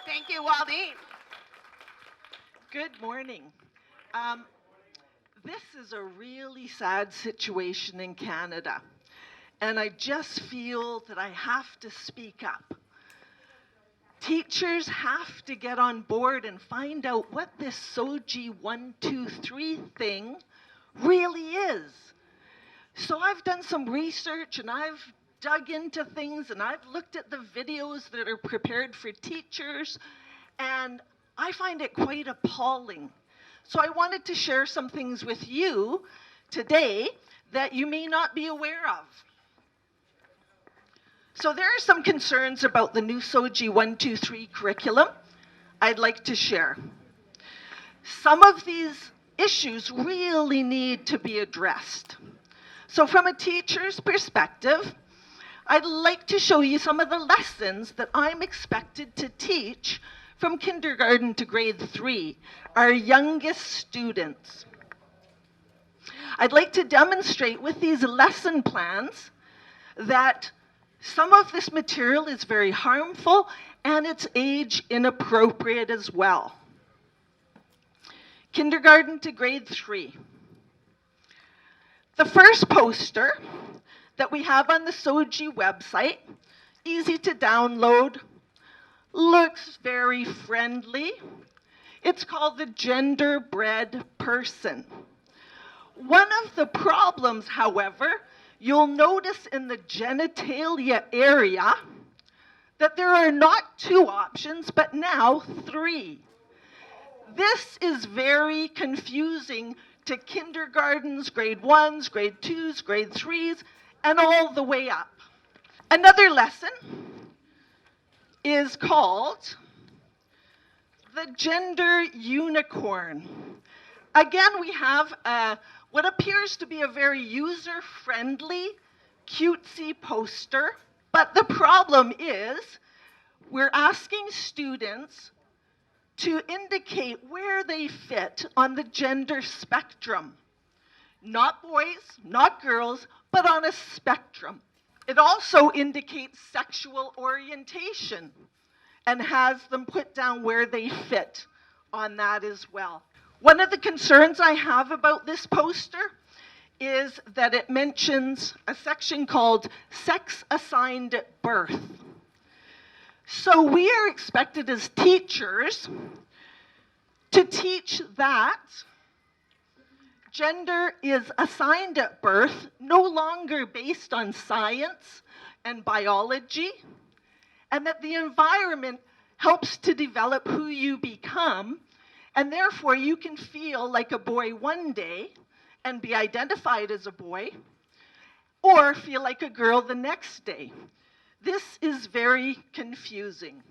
Thank you, Waldene. Good morning. This is a really sad situation in Canada, and I just feel that I have to speak up. Teachers have to get on board and find out what this SOGI 123 thing really is. So I've done some research and I've dug into things and I've looked at the videos that are prepared for teachers, and I find it quite appalling. So I wanted to share some things with you today that you may not be aware of. So there are some concerns about the new SOGI 123 curriculum I'd like to share. Some of these issues really need to be addressed. So from a teacher's perspective, I'd like to show you some of the lessons that I'm expected to teach from kindergarten to grade 3, our youngest students. I'd like to demonstrate with these lesson plans that some of this material is very harmful and it's age inappropriate as well. Kindergarten to grade 3. The first poster that we have on the SOGI website, easy to download, looks very friendly. It's called the genderbread person. One of the problems, however, you'll notice in the genitalia area that there are not 2 options, but now 3. This is very confusing to kindergartens, grade 1s, grade 2s, grade 3s, and all the way up. Another lesson is called the gender unicorn. Again, we have what appears to be a very user-friendly, cutesy poster, but the problem is we're asking students to indicate where they fit on the gender spectrum. Not boys, not girls, but on a spectrum. It also indicates sexual orientation and has them put down where they fit on that as well. One of the concerns I have about this poster is that it mentions a section called sex assigned at birth. So we are expected as teachers to teach that gender is assigned at birth, no longer based on science and biology, and that the environment helps to develop who you become, and therefore you can feel like a boy one day and be identified as a boy, or feel like a girl the next day. This is very confusing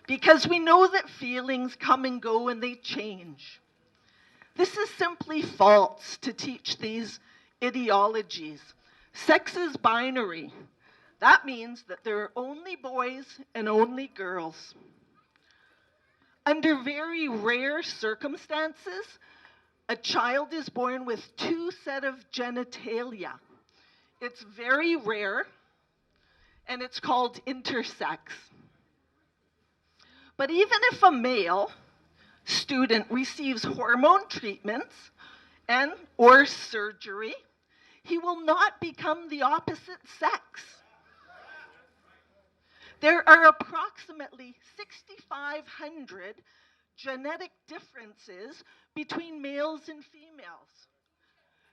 because we know that feelings come and go and they change. This is simply false to teach these ideologies. Sex is binary. That means that there are only boys and only girls. Under very rare circumstances, a child is born with 2 sets of genitalia. It's very rare, and it's called intersex. But even if a male student receives hormone treatments and or surgery, he will not become the opposite sex. There are approximately 6,500 genetic differences between males and females.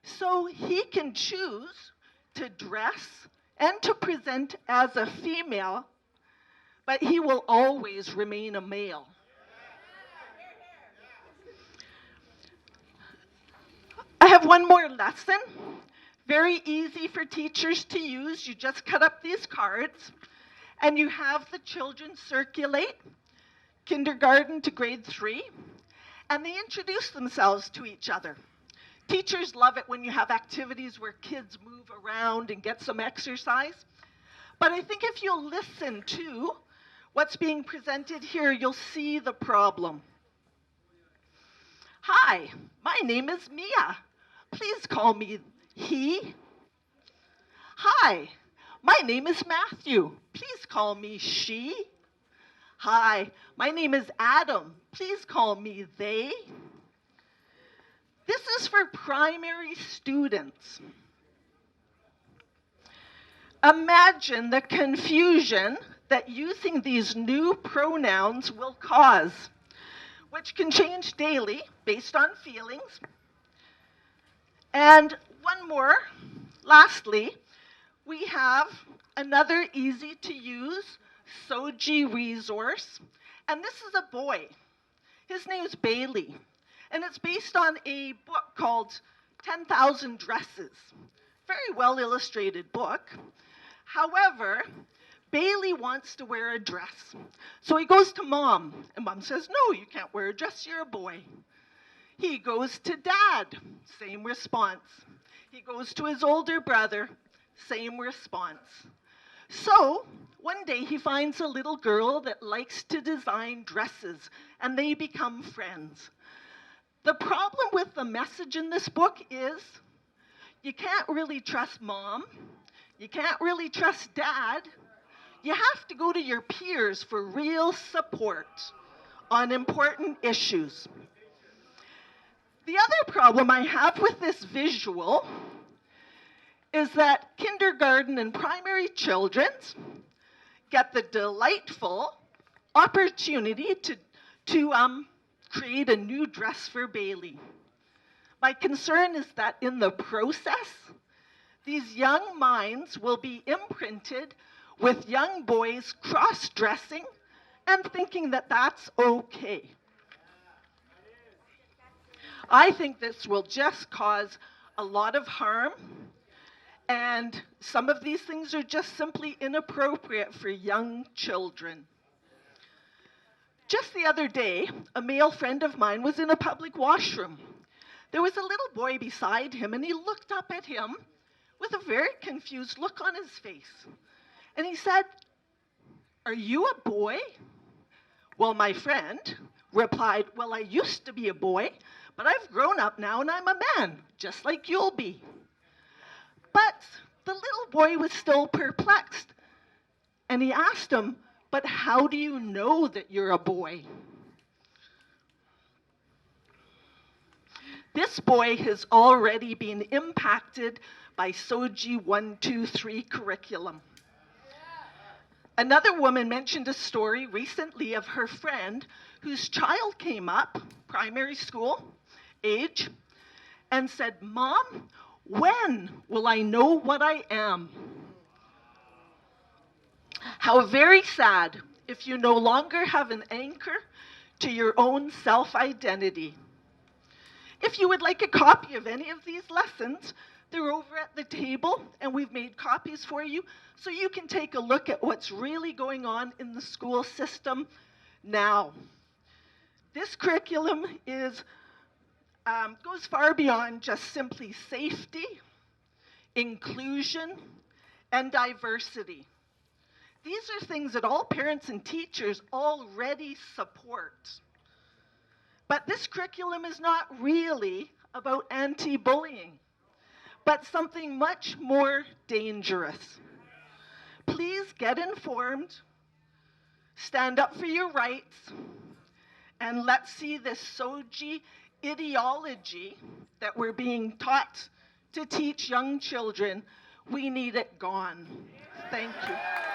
So he can choose to dress and to present as a female, but he will always remain a male. I have one more lesson, very easy for teachers to use. You just cut up these cards and you have the children circulate, kindergarten to grade 3, and they introduce themselves to each other. Teachers love it when you have activities where kids move around and get some exercise. But I think if you'll listen to what's being presented here, you'll see the problem. Hi, my name is Mia. Please call me he. Hi, my name is Matthew. Please call me she. Hi, my name is Adam. Please call me they. This is for primary students. Imagine the confusion that using these new pronouns will cause, which can change daily based on feelings. And one more, lastly, we have another easy to use SOGI resource, and this is a boy. His name's Bailey, and it's based on a book called 10,000 Dresses. Very well illustrated book. However, Bailey wants to wear a dress. So he goes to Mom, and Mom says, no, you can't wear a dress, you're a boy. He goes to Dad, same response. He goes to his older brother, same response. So one day he finds a little girl that likes to design dresses, and they become friends. The problem with the message in this book is you can't really trust Mom. You can't really trust Dad. You have to go to your peers for real support on important issues. The other problem I have with this visual is that kindergarten and primary children get the delightful opportunity to create a new dress for Bailey. My concern is that in the process, these young minds will be imprinted with young boys cross-dressing and thinking that that's okay. I think this will just cause a lot of harm, and some of these things are just simply inappropriate for young children. Just the other day, a male friend of mine was in a public washroom. There was a little boy beside him, and he looked up at him with a very confused look on his face. And he said, "Are you a boy?" Well, my friend replied, "Well, I used to be a boy, but I've grown up now and I'm a man, just like you'll be." But the little boy was still perplexed. And he asked him, "But how do you know that you're a boy?" This boy has already been impacted by SOGI 1, 2, 3 curriculum. Another woman mentioned a story recently of her friend whose child came up, primary school age, and said, "Mom, when will I know what I am?" How very sad if you no longer have an anchor to your own self-identity. If you would like a copy of any of these lessons, they're over at the table, and we've made copies for you so you can take a look at what's really going on in the school system now. This curriculum goes far beyond just simply safety, inclusion, and diversity. These are things that all parents and teachers already support. But this curriculum is not really about anti-bullying, but something much more dangerous. Please get informed, stand up for your rights, and let's see this SOGI ideology that we're being taught to teach young children. We need it gone. Thank you.